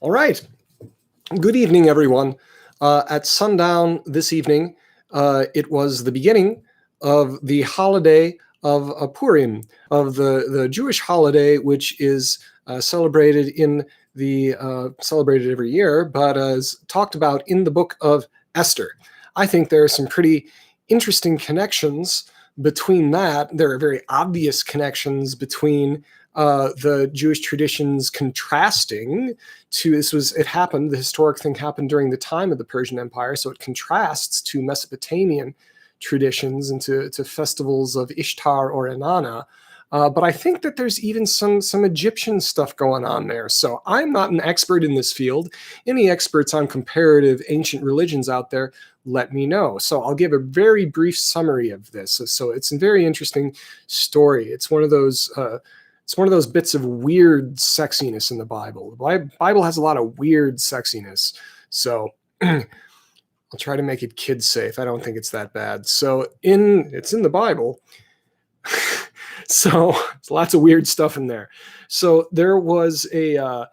All right. Good evening, everyone. At sundown this evening, it was the beginning of the holiday of Purim, of the Jewish holiday, which is celebrated celebrated every year, but is talked about in the book of Esther. I think there are some pretty interesting connections between that. There are very obvious connections between the Jewish traditions contrasting to the historic thing happened during the time of the Persian Empire, so it contrasts to Mesopotamian traditions and to festivals of Ishtar or Inanna. But I think that there's even some Egyptian stuff going on there. So I'm not an expert in this field. Any experts on comparative ancient religions out there, let me know. So I'll give a very brief summary of this. So it's a very interesting story. It's one of those bits of weird sexiness in the Bible. The Bible has a lot of weird sexiness. So I'll try to make it kid safe. I don't think it's that bad. So it's in the Bible. So there's lots of weird stuff in there. So there was the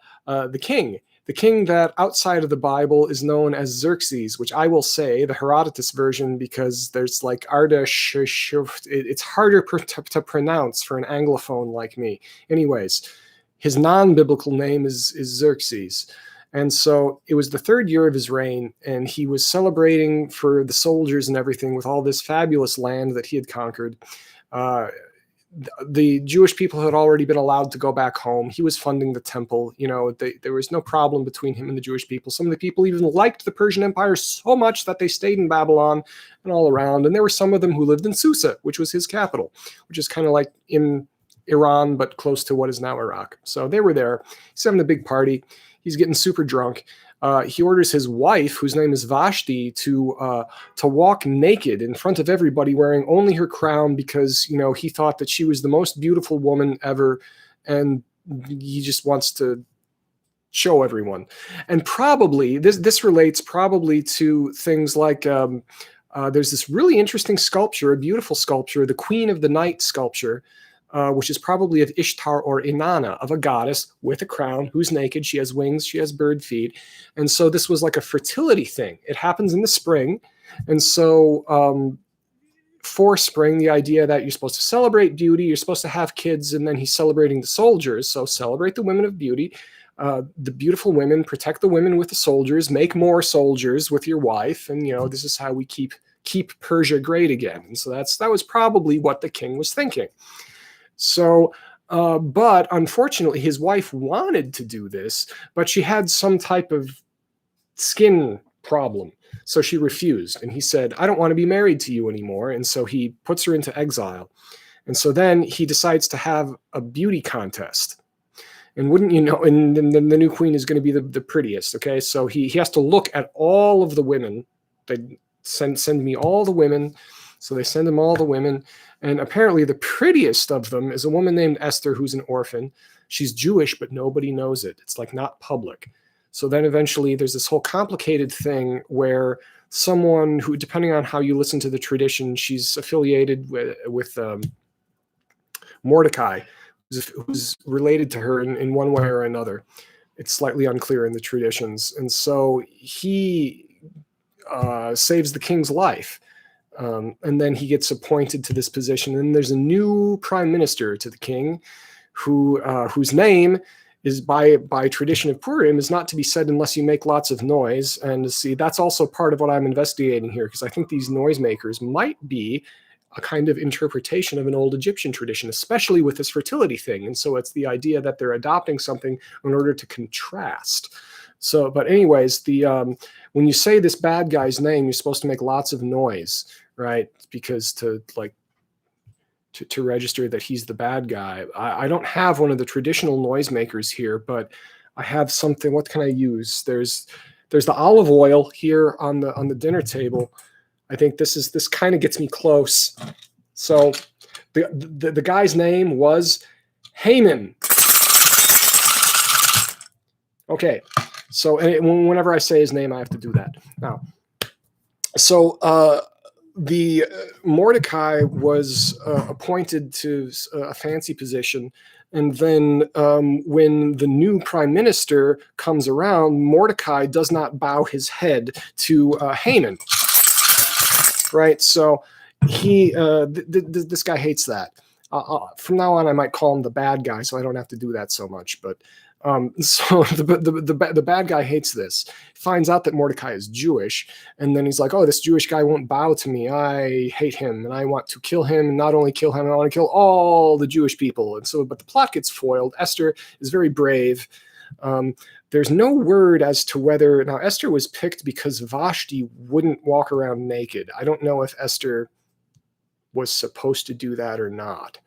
king. The king that outside of the Bible is known as Xerxes, which I will say the Herodotus version, because there's like it's harder to pronounce for an Anglophone like me. Anyways, his non-biblical name is Xerxes. And so it was the third year of his reign, and he was celebrating for the soldiers and everything with all this fabulous land that he had conquered. The Jewish people had already been allowed to go back home. He was funding the temple. There was no problem between him and the Jewish people. Some of the people even liked the Persian Empire so much that they stayed in Babylon and all around. And there were some of them who lived in Susa, which was his capital, which is kind of like in Iran, but close to what is now Iraq. So they were there. He's having a big party. He's getting super drunk. He orders his wife, whose name is Vashti, to walk naked in front of everybody, wearing only her crown, because he thought that she was the most beautiful woman ever, and he just wants to show everyone. And probably this relates probably to things like there's this really interesting sculpture, a beautiful sculpture, the Queen of the Night sculpture. Which is probably of Ishtar or Inanna, of a goddess with a crown who's naked. She has wings, she has bird feet. And so this was like a fertility thing. It happens in the spring. And so for spring, the idea that you're supposed to celebrate beauty, you're supposed to have kids, and then he's celebrating the soldiers. So celebrate the women of beauty, the beautiful women, protect the women with the soldiers, make more soldiers with your wife. And, this is how we keep Persia great again. And so that was probably what the king was thinking. So, but unfortunately, his wife wanted to do this, but she had some type of skin problem. So she refused. And he said, I don't want to be married to you anymore. And so he puts her into exile. And so then he decides to have a beauty contest. And wouldn't you know, and then the new queen is going to be the prettiest. Okay. So he has to look at all of the women. They send me all the women. So they send him all the women. And apparently the prettiest of them is a woman named Esther, who's an orphan. She's Jewish, but nobody knows it. It's like not public. So then eventually there's this whole complicated thing where someone who, depending on how you listen to the tradition, she's affiliated with Mordecai, who's related to her in one way or another. It's slightly unclear in the traditions. And so he saves the king's life. And then he gets appointed to this position. And there's a new prime minister to the king, whose name is by tradition of Purim is not to be said unless you make lots of noise. And see, that's also part of what I'm investigating here, because I think these noisemakers might be a kind of interpretation of an old Egyptian tradition, especially with this fertility thing. And so it's the idea that they're adopting something in order to contrast. So, but anyways, when you say this bad guy's name, you're supposed to make lots of noise, right? Because to register that he's the bad guy. I don't have one of the traditional noisemakers here, but I have something. What can I use? There's the olive oil here on the dinner table. I think this kind of gets me close. So the guy's name was Haman. Okay. So whenever I say his name, I have to do that. Now, so the Mordecai was appointed to a fancy position And then when the new prime minister comes around, Mordecai does not bow his head to Haman, right? So this guy hates that. From now on, I might call him the bad guy, so I don't have to do that so much. But so the bad guy hates this, finds out that Mordecai is Jewish, and then he's like, oh, this Jewish guy won't bow to me. I hate him, and I want to kill him, and not only kill him, I want to kill all the Jewish people. And so, but the plot gets foiled. Esther is very brave. There's no word as to whether, now Esther was picked because Vashti wouldn't walk around naked. I don't know if Esther was supposed to do that or not.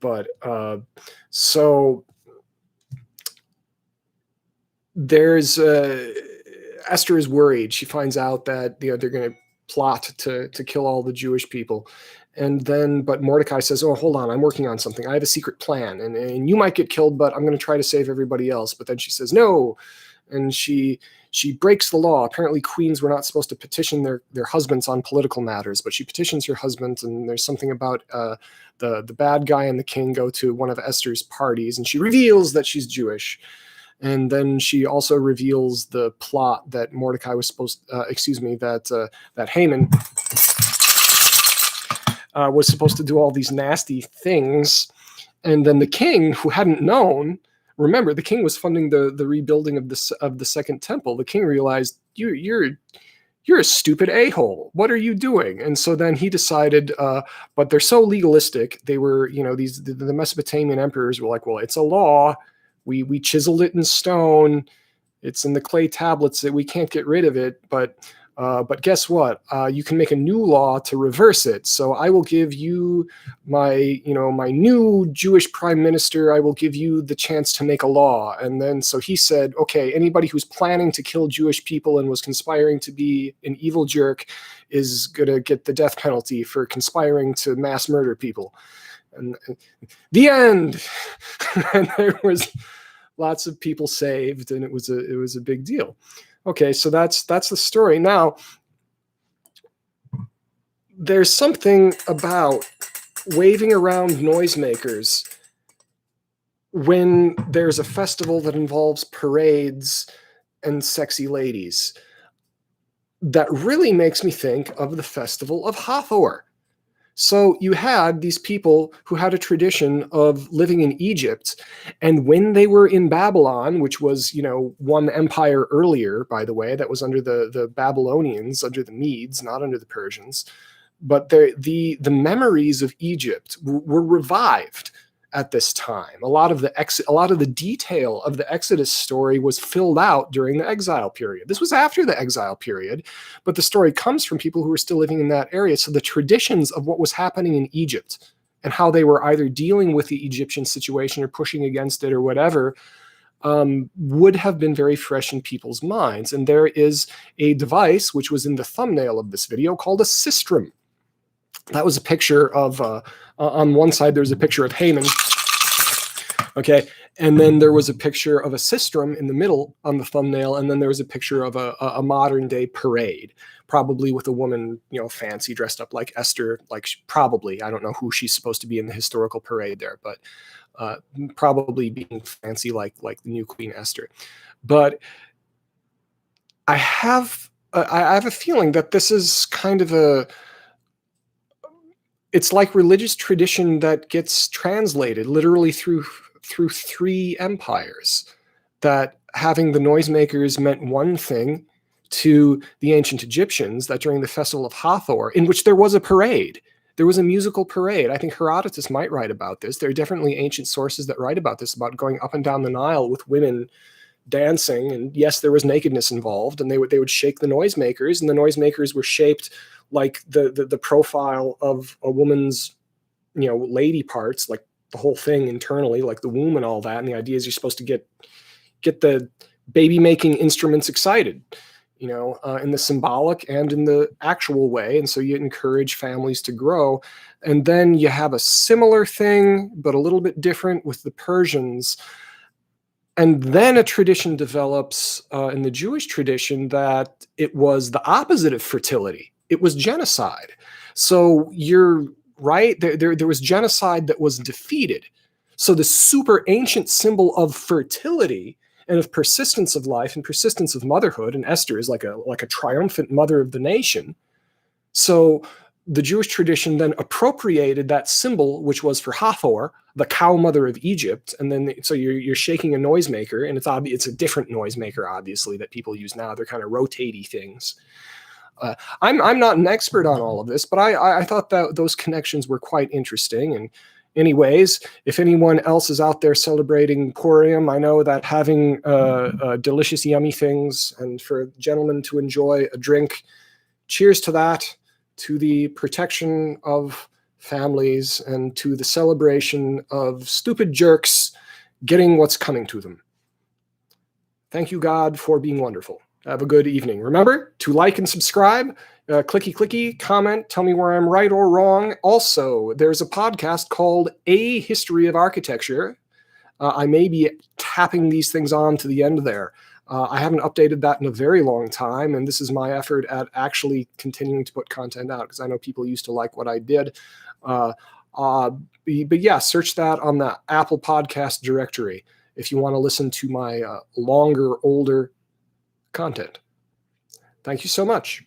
But so there's Esther is worried. She finds out that they're going to plot to kill all the Jewish people. And then, but Mordecai says, oh, hold on, I'm working on something. I have a secret plan, and you might get killed, but I'm going to try to save everybody else. But then she says, no. And she breaks the law. Apparently queens were not supposed to petition their husbands on political matters, but she petitions her husband, and there's something about the bad guy and the king go to one of Esther's parties, and she reveals that she's Jewish. And then she also reveals the plot that Mordecai was supposed, that Haman was supposed to do all these nasty things. And then the king, who hadn't known, remember, the king was funding the rebuilding of the second temple. The king realized, you're a stupid a-hole. What are you doing? And so then he decided, but they're so legalistic. They were, the Mesopotamian emperors were like, well, it's a law. We chiseled it in stone. It's in the clay tablets that we can't get rid of it. But guess what? You can make a new law to reverse it. So I will give you my new Jewish prime minister. I will give you the chance to make a law. And then so he said, okay, anybody who's planning to kill Jewish people and was conspiring to be an evil jerk is going to get the death penalty for conspiring to mass murder people. And the end. And there was lots of people saved, and it was a big deal. Okay, so that's the story. Now, there's something about waving around noisemakers when there's a festival that involves parades and sexy ladies that really makes me think of the Festival of Hawthor. So you had these people who had a tradition of living in Egypt, and when they were in Babylon, which was, one empire earlier, by the way, that was under the Babylonians, under the Medes, not under the Persians, but the memories of Egypt were revived at this time. A lot of the detail of the Exodus story was filled out during the exile period. This was after the exile period, but the story comes from people who were still living in that area. So the traditions of what was happening in Egypt and how they were either dealing with the Egyptian situation or pushing against it or whatever would have been very fresh in people's minds. And there is a device, which was in the thumbnail of this video, called a sistrum. That was a picture of, on one side, there's a picture of Haman. Okay, and then there was a picture of a sistrum in the middle on the thumbnail, and then there was a picture of a modern day parade, probably with a woman, fancy, dressed up like Esther, probably, I don't know who she's supposed to be in the historical parade there, but probably being fancy like the new Queen Esther. But I have a feeling that this is kind of it's like religious tradition that gets translated literally through three empires, that having the noisemakers meant one thing to the ancient Egyptians, that during the Festival of Hathor, in which there was a parade, there was a musical parade. I think Herodotus might write about this. There are definitely ancient sources that write about this, about going up and down the Nile with women dancing. And yes, there was nakedness involved, and they would shake the noisemakers, and the noisemakers were shaped like the profile of a woman's, lady parts, like the whole thing internally, like the womb and all that. And the idea is you're supposed to get the baby making instruments excited, in the symbolic and in the actual way. And so you encourage families to grow. And then you have a similar thing, but a little bit different with the Persians. And then a tradition develops in the Jewish tradition that it was the opposite of fertility. It was genocide. So you're right. There was genocide that was defeated. So the super ancient symbol of fertility and of persistence of life and persistence of motherhood, and Esther is like a triumphant mother of the nation. So the Jewish tradition then appropriated that symbol, which was for Hathor, the cow mother of Egypt, and then so you're shaking a noisemaker, and it's a different noisemaker, obviously, that people use now. They're kind of rotatey things. I'm not an expert on all of this, but I thought that those connections were quite interesting. And anyways, if anyone else is out there celebrating Purim, I know that having delicious, yummy things, and for gentlemen to enjoy a drink, cheers to that, to the protection of families, and to the celebration of stupid jerks getting what's coming to them. Thank you, God, for being wonderful. Have a good evening. Remember to like and subscribe, clicky, comment, tell me where I'm right or wrong. Also, there's a podcast called A History of Architecture. I may be tapping these things on to the end there. I haven't updated that in a very long time, and this is my effort at actually continuing to put content out, because I know people used to like what I did. But yeah, search that on the Apple Podcast directory if you want to listen to my longer, older content. Thank you so much.